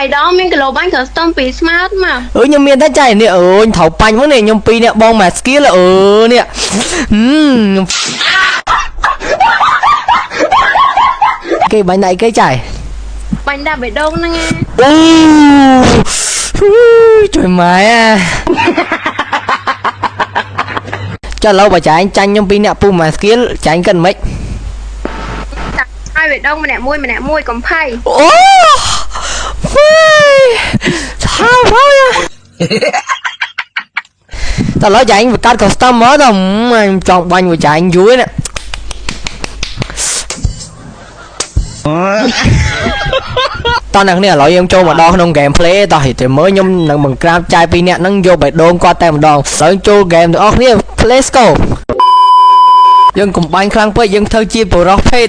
3ដងមានគីឡូបាញ់គ្រឿងស្ទឹម2ស្មើមកខ្ញុំមានតែចៃនេះត្រូវបាញ់មកនេះខ្ញុំ2នាក់បងមក skill នេះគេបាញ់ដៃគេចៃបាញ់ដាក់បេះដូងហ្នឹងណាជួយម៉ែចុះឡូវបើចាញ់ចាញ់ខ្ញុំ2នាក់ពុះមក skill ចាញ់កិនមិនឲ្យបេះដូងម្នាក់មួយកុំភ័យអូថាហើយតើឡូវចាញ់វាកាត់ custom មកតើចង់បាញ់វាចាញ់យូរណាតោះអ្នកនេះឥឡូវយើងចូលមកដល់ក្នុង game play តោះតែមើលខ្ញុំនឹងបង្ក្រាបចាយ2នាក់ហ្នឹងយកបេះដូងគាត់តែម្ដងហើយចូល game ទាំងអស់គ្នា let's go យើងកុំបាញ់ខ្លាំងពេកយើងធ្វើជាបរោះភេទ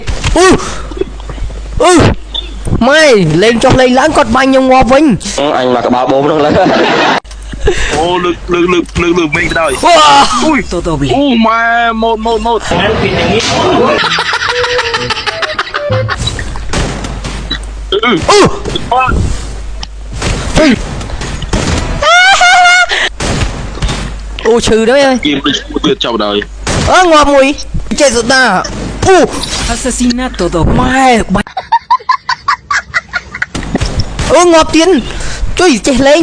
ម៉ែលេងចុះលេងឡើងគាត់បាញ់ខ្ញុំងាប់វិញអញមកក្បាលបូមហ្នឹងឡើយអូលើកមេងទៅដល់អូយតោអូម៉ែម៉ូតអូឈឺđấy ơi គៀមដូចឈួតទៀតចាប់ដល់ងាប់មួយចេះសុដាasesinato doble ម៉ែងាប់ទៀតជួយចេះលេង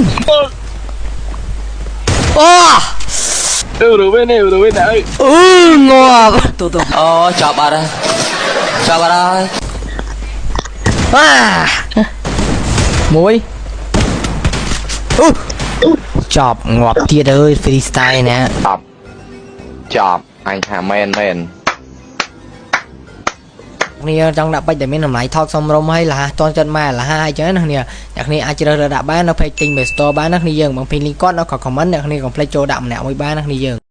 ទៅវិញអើងាប់អូចាប់អត់ហើយមួយចប់ងាប់ទៀតអើយ freestyle ណាចប់អញថាមែននេះចង់ដាក់បាច់តែមានតម្លៃថោកសមរម្យហើយលះតន់ចិត្តម៉ែលះហើយអញ្ចឹងណាអ្នកគ្នាអាចជ្រើសរើសដាក់បាននៅ page ទិញ Play Store បានណាគ្នាយើងបងពី link គាត់នៅក្នុង comment អ្នកគ្នាកុំភ្លេចចូលដាក់ម្នាក់មួយបានណាគ្នាយើង